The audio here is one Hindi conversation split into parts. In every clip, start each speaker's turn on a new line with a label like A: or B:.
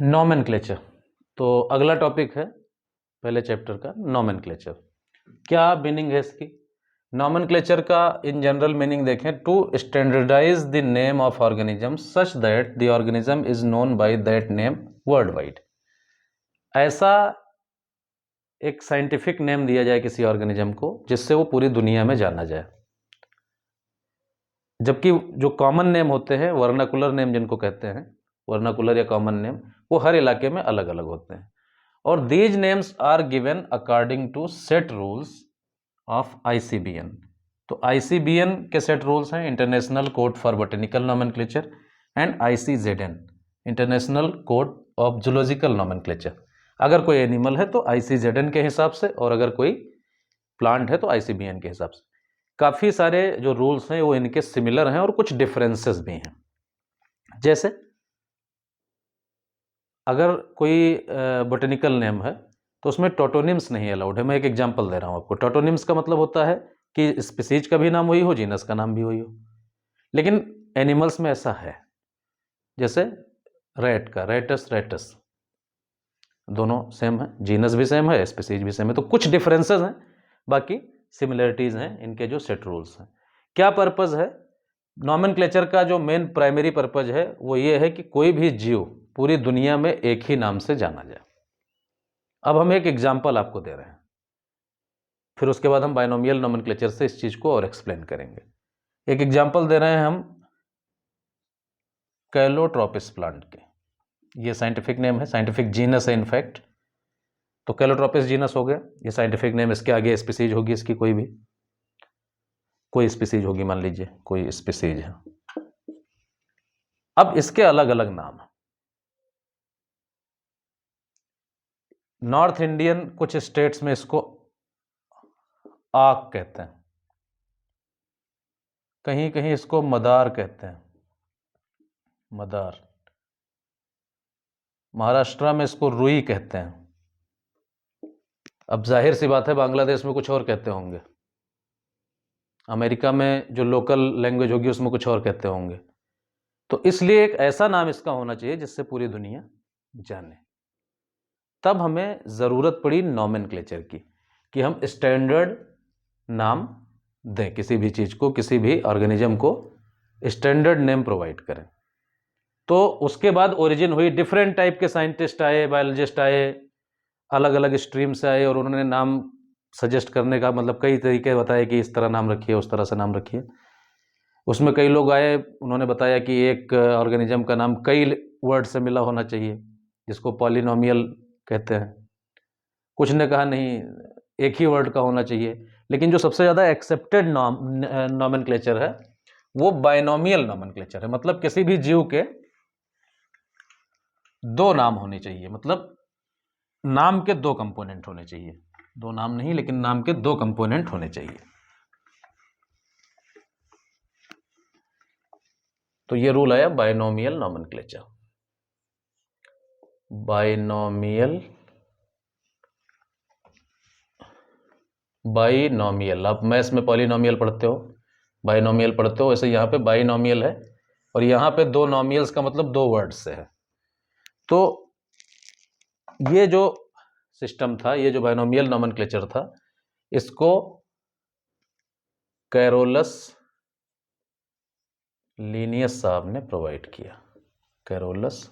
A: नॉमेनक्लेचर। तो अगला टॉपिक है पहले चैप्टर का नॉमेनक्लेचर। क्या मीनिंग है इसकी? नॉमेनक्लेचर का इन जनरल मीनिंग देखें, to standardize the name of organism such that the organism is known by that name worldwide. ऐसा एक साइंटिफिक नेम दिया जाए किसी ऑर्गेनिज्म को जिससे वो पूरी दुनिया में जाना जाए। जबकि जो कॉमन नेम होते हैं, वर्नाकुलर नेम जिनको कहते हैं, वर्नाकुलर या कॉमन नेम, वो हर इलाके में अलग अलग होते हैं। और these names are given according to set rules of ICBN। तो ICBN के सेट रूल्स हैं, international code for botanical nomenclature, and ICZN, international code of zoological nomenclature. अगर कोई एनिमल है तो ICZN के हिसाब से, और अगर कोई प्लांट है तो ICBN के हिसाब से। काफ़ी सारे जो रूल्स हैं वो इनके सिमिलर हैं और कुछ डिफरेंसेस भी हैं। जैसे अगर कोई बोटेनिकल नेम है तो उसमें टोटोनिम्स नहीं अलाउड है। मैं एक एग्जांपल दे रहा हूँ आपको। टोटोनिम्स का मतलब होता है कि स्पीसीज का भी नाम वही हो, जीनस का नाम भी वही हो। लेकिन एनिमल्स में ऐसा है, जैसे रैट का रैटस रैटस, दोनों सेम है, जीनस भी सेम है, स्पीसीज भी सेम है। तो कुछ डिफरेंसेस हैं, बाकी सिमिलरिटीज हैं इनके जो सेट रूल्स हैं। क्या पर्पज़ है? नॉमेनक्लेचर का जो मेन प्राइमरी पर्पज है वो ये है कि कोई भी जीव पूरी दुनिया में एक ही नाम से जाना जाए। अब हम एक एग्जाम्पल आपको दे रहे हैं, फिर उसके बाद हम बाइनोमियल नॉमेनक्लेचर से इस चीज़ को और एक्सप्लेन करेंगे। एक एग्जाम्पल दे रहे हैं हम कैलोट्रोपिस प्लांट के। ये साइंटिफिक नेम है, साइंटिफिक जीनस है इनफैक्ट। तो कैलोट्रोपिस जीनस हो गया, ये साइंटिफिक नेम। इसके आगे स्पीसीज होगी इसकी, कोई स्पीसीज होगी, मान लीजिए कोई स्पीसीज है। अब इसके अलग अलग नाम हैं। नॉर्थ इंडियन कुछ स्टेट्स में इसको आक कहते हैं, कहीं कहीं इसको मदार कहते हैं, मदार। महाराष्ट्र में इसको रुई कहते हैं। अब जाहिर सी बात है बांग्लादेश में कुछ और कहते होंगे, अमेरिका में जो लोकल लैंग्वेज होगी उसमें कुछ और कहते होंगे। तो इसलिए एक ऐसा नाम इसका होना चाहिए जिससे पूरी दुनिया जाने। तब हमें ज़रूरत पड़ी नॉमेनक्लेचर की, कि हम स्टैंडर्ड नाम दें किसी भी चीज़ को, किसी भी ऑर्गेनिज्म को स्टैंडर्ड नेम प्रोवाइड करें। तो उसके बाद ओरिजिन हुई, डिफरेंट टाइप के साइंटिस्ट आए, बायोलॉजिस्ट आए, अलग अलग स्ट्रीम से आए, और उन्होंने नाम सजेस्ट करने का मतलब कई तरीके बताए कि इस तरह नाम रखिए, उस तरह से नाम रखिए। उसमें कई लोग आए, उन्होंने बताया कि एक ऑर्गेनिज्म का नाम कई वर्ड से मिला होना चाहिए, जिसको पॉलिनोमियल कहते हैं। कुछ ने कहा नहीं, एक ही वर्ड का होना चाहिए। लेकिन जो सबसे ज़्यादा एक्सेप्टेड नॉमेनक्लेचर है वो बाइनोमियल नॉमेनक्लेचर है। मतलब किसी भी जीव के दो नाम होने चाहिए, मतलब नाम के दो कंपोनेंट होने चाहिए। दो नाम नहीं, लेकिन नाम के दो कंपोनेंट होने चाहिए। तो ये रूल आया बाइनोमियल नॉमेनक्लेचर। बाइनोमियल, आप मैथ्स में पॉलिनोमियल पढ़ते हो, बाइनोमियल पढ़ते हो, ऐसे यहाँ पे बाइनोमियल है। और यहाँ पे दो नॉमियल्स का मतलब दो वर्ड से है। तो ये जो सिस्टम था, ये जो बाइनोमियल नॉमेनक्लेचर था, इसको कैरोलस लीनियस साहब ने प्रोवाइड किया। कैरोलस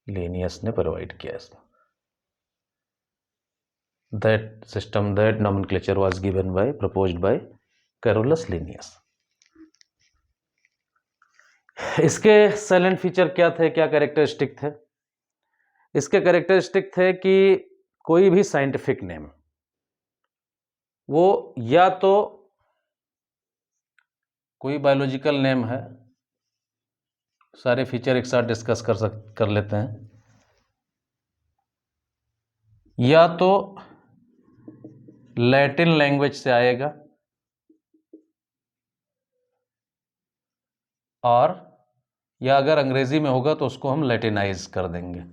A: लीनियस ने प्रोवाइड किया इसको। That system, that nomenclature was given by, proposed by Carolus Linnaeus. इसके साइलेंट फीचर क्या थे, क्या कैरेक्टरिस्टिक थे? इसके कैरेक्टरिस्टिक थे कि कोई भी साइंटिफिक नेम वो या तो कोई बायोलॉजिकल नेम है, सारे फीचर एक साथ डिस्कस कर लेते हैं, या तो लैटिन लैंग्वेज से आएगा, और या अगर अंग्रेजी में होगा तो उसको हम लैटिनाइज कर देंगे,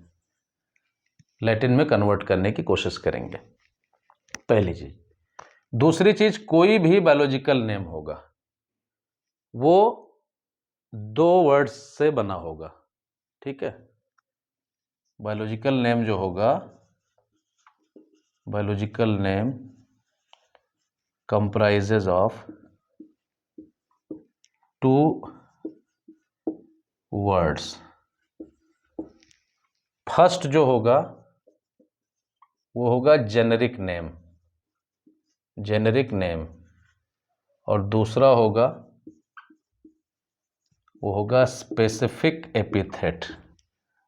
A: लैटिन में कन्वर्ट करने की कोशिश करेंगे, पहली चीज। दूसरी चीज, कोई भी बायोलॉजिकल नेम होगा वो दो वर्ड्स से बना होगा, ठीक है। बायोलॉजिकल नेम जो होगा, biological name comprises of 2 words. First जो होगा वो होगा जेनेरिक नेम, जेनेरिक नेम, और दूसरा होगा वो होगा स्पेसिफिक एपिथेट,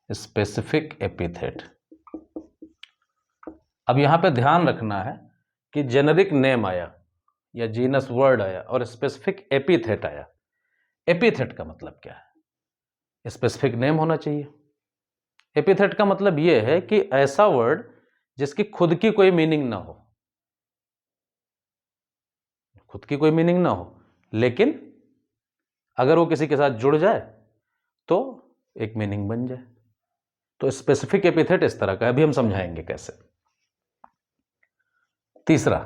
A: स्पेसिफिक एपिथेट। अब यहां पे ध्यान रखना है कि जेनेरिक नेम आया या जीनस वर्ड आया और स्पेसिफिक एपिथेट आया। एपिथेट का मतलब क्या है? स्पेसिफिक नेम होना चाहिए। एपिथेट का मतलब यह है कि ऐसा वर्ड जिसकी खुद की कोई मीनिंग ना हो, खुद की कोई मीनिंग ना हो, लेकिन अगर वो किसी के साथ जुड़ जाए तो एक मीनिंग बन जाए। तो स्पेसिफिक एपिथेट इस तरह का है, अभी हम समझाएंगे कैसे। तीसरा,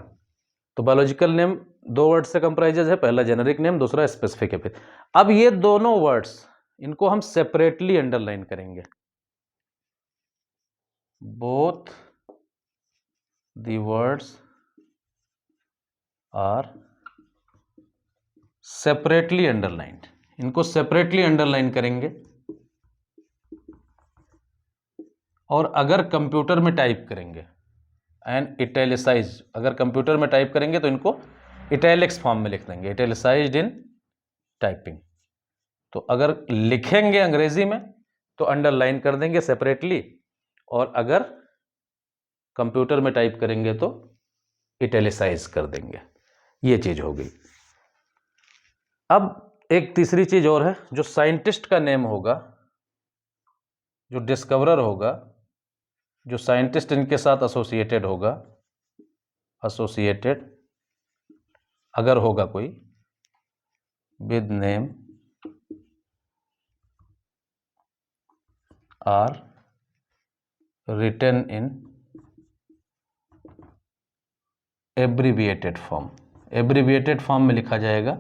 A: तो बायोलॉजिकल नेम 2 वर्ड से कंप्राइजेज है, पहला जेनेरिक नेम, दूसरा स्पेसिफिक एपिथेट। अब ये दोनों वर्ड्स, इनको हम सेपरेटली अंडरलाइन करेंगे। Both the words are separately underlined, इनको सेपरेटली अंडरलाइन करेंगे। और अगर कंप्यूटर में टाइप करेंगे एंड इटैलिसाइज, अगर कंप्यूटर में टाइप करेंगे तो इनको इटैलिक्स फॉर्म में लिख देंगे, इटैलिसाइज्ड इन टाइपिंग। तो अगर लिखेंगे अंग्रेजी में तो अंडरलाइन कर देंगे सेपरेटली, और अगर कंप्यूटर में टाइप करेंगे तो इटैलिसाइज कर देंगे। ये चीज हो गई। अब एक तीसरी चीज और है, जो साइंटिस्ट का नेम होगा, जो डिस्कवरर होगा, जो साइंटिस्ट इनके साथ एसोसिएटेड होगा, एसोसिएटेड अगर होगा कोई with name are written in abbreviated form, abbreviated form में लिखा जाएगा,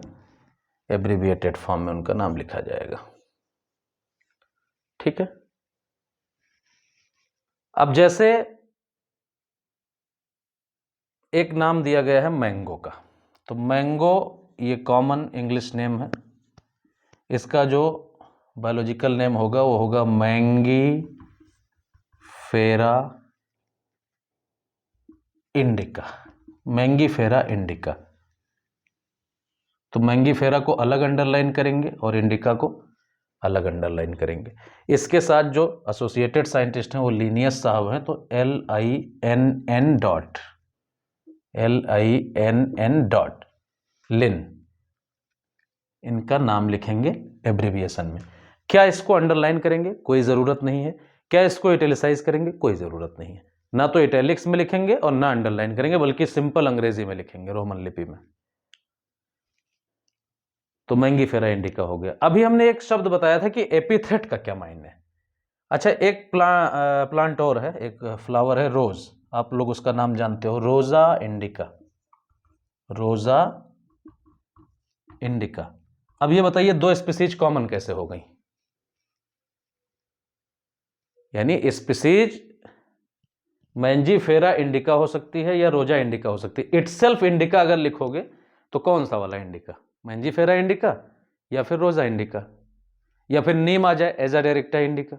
A: एब्रीविएटेड फॉर्म में उनका नाम लिखा जाएगा। ठीक है। अब जैसे एक नाम दिया गया है मैंगो का, तो मैंगो ये कॉमन इंग्लिश नेम है, इसका जो बायोलॉजिकल नेम होगा वो होगा मैंगी फेरा इंडिका, मैंगी फेरा इंडिका। तो मैंगी फेरा को अलग अंडरलाइन करेंगे और इंडिका को अलग अंडरलाइन करेंगे। इसके साथ जो एसोसिएटेड साइंटिस्ट हैं वो लीनियस साहब हैं, तो LINN डॉट, LINN डॉट लिन, इनका नाम लिखेंगे एब्रिविएशन में। क्या इसको अंडरलाइन करेंगे? कोई ज़रूरत नहीं है। क्या इसको इटैलिसाइज करेंगे? कोई ज़रूरत नहीं है। ना तो इटैलिक्स में लिखेंगे और ना अंडरलाइन करेंगे, बल्कि सिंपल अंग्रेजी में लिखेंगे, रोमन लिपि में। तो मैंगी फेरा इंडिका हो गया। अभी हमने एक शब्द बताया था कि एपिथेट का क्या मायने है। अच्छा, एक प्लांट और है, एक फ्लावर है रोज, आप लोग उसका नाम जानते हो, रोजा इंडिका, रोजा इंडिका। अब ये बताइए 2 स्पीसीज कॉमन कैसे हो गई? यानी स्पीसीज मैंजी फेरा इंडिका हो सकती है या रोजा इंडिका हो सकती है। इटसेल्फ इंडिका अगर लिखोगे तो कौन सा वाला इंडिका? मैंजी फेरा इंडिका या फिर रोजा इंडिका, या फिर नीम आ जाए एजा डायरेक्टा इंडिका।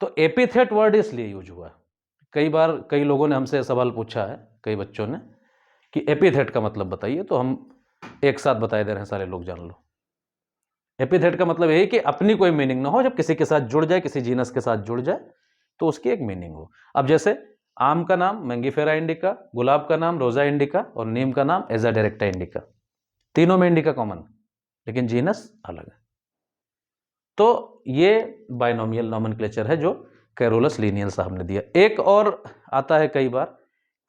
A: तो एपिथेट वर्ड इसलिए यूज हुआ। कई बार कई लोगों ने हमसे सवाल पूछा है, कई बच्चों ने, कि एपिथेट का मतलब बताइए, तो हम एक साथ बताए दे रहे हैं, सारे लोग जान लो। एपिथेट का मतलब यही कि अपनी कोई मीनिंग ना हो, जब किसी के साथ जुड़ जाए, किसी जीनस के साथ जुड़ जाए तो उसकी एक मीनिंग हो। अब जैसे आम का नाम मैंगीफेरा इंडिका, गुलाब का नाम रोजा इंडिका और नीम का नाम एजा डायरेक्टा इंडिका, तीनों में इंडिका कॉमन, लेकिन जीनस अलग है। तो ये बाइनोमियल नॉमेनक्लेचर है जो कैरोलस लीनियल साहब ने दिया। एक और आता है, कई बार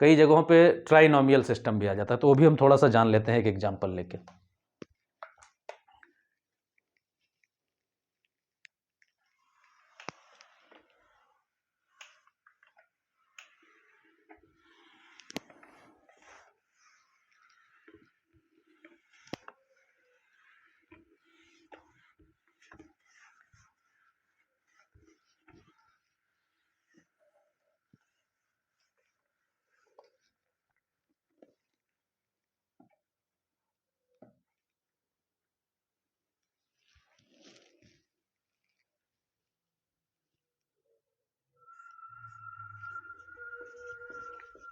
A: कई जगहों पे ट्राइनोमियल सिस्टम भी आ जाता है, तो वो भी हम थोड़ा सा जान लेते हैं एक एग्जांपल लेके।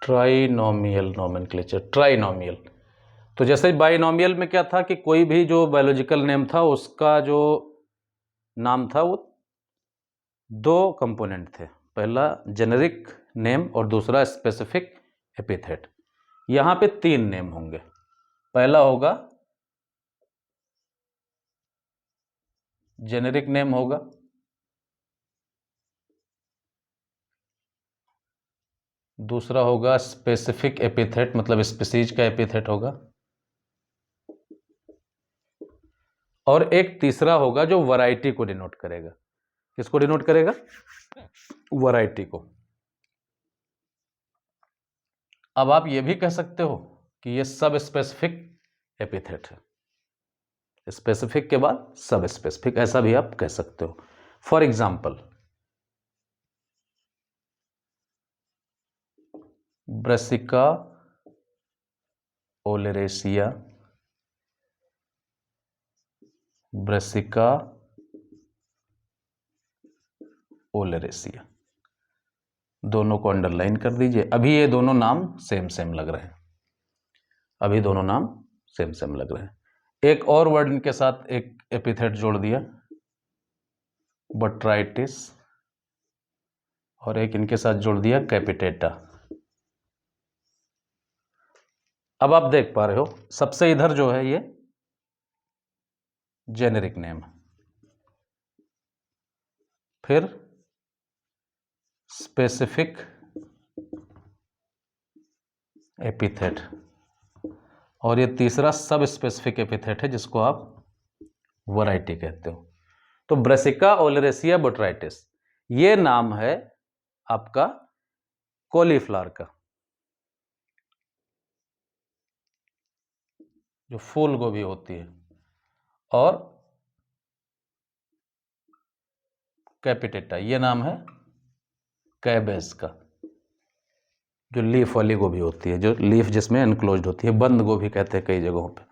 A: Trinomial nomenclature, trinomial. तो जैसे बाइनोमियल में क्या था कि कोई भी जो बायोलॉजिकल नेम था उसका जो नाम था वो दो कंपोनेंट थे, पहला जेनेरिक नेम और दूसरा स्पेसिफिक एपिथेट। यहां पे तीन नेम होंगे, पहला होगा जेनेरिक नेम होगा, दूसरा होगा स्पेसिफिक एपिथेट, मतलब स्पीसीज का एपिथेट होगा, और एक तीसरा होगा जो वैरायटी को डिनोट करेगा। किसको डिनोट करेगा? वैरायटी को। अब आप ये भी कह सकते हो कि ये सब स्पेसिफिक एपिथेट है, स्पेसिफिक के बाद सब स्पेसिफिक, ऐसा भी आप कह सकते हो। For example brassica oleracea, brassica oleracea, दोनों को अंडरलाइन कर दीजिए। अभी ये दोनों नाम सेम सेम लग रहे हैं, अभी दोनों नाम सेम सेम लग रहे हैं। एक और वर्ड इनके साथ एक एपिथेट जोड़ दिया, बॉट्राइटिस, और एक इनके साथ जोड़ दिया कैपिटेटा। अब आप देख पा रहे हो सबसे इधर जो है ये जेनेरिक नेम, फिर स्पेसिफिक एपिथेट, और ये तीसरा सब स्पेसिफिक एपिथेट है जिसको आप वैरायटी कहते हो। तो ब्रासिका ओलेरेसिया बोट्राइटिस ये नाम है आपका कॉलीफ्लावर का, जो फूल गोभी होती है, और कैपिटेटा ये नाम है कैबेज का, जो लीफ वाली गोभी होती है, जो लीफ जिसमें एनक्लोज्ड होती है, बंद गोभी कहते हैं कई जगहों पे।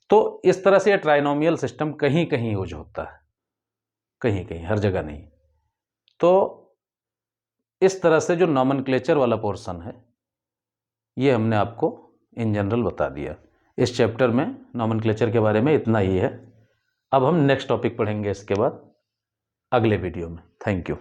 A: तो इस तरह से ये ट्राइनोमियल सिस्टम कहीं कहीं यूज होता है, कहीं कहीं, हर जगह नहीं। तो इस तरह से जो नॉमेनक्लेचर वाला पोर्शन है ये हमने आपको इन जनरल बता दिया। इस चैप्टर में नॉमेनक्लेचर के बारे में इतना ही है। अब हम नेक्स्ट टॉपिक पढ़ेंगे इसके बाद अगले वीडियो में। Thank you.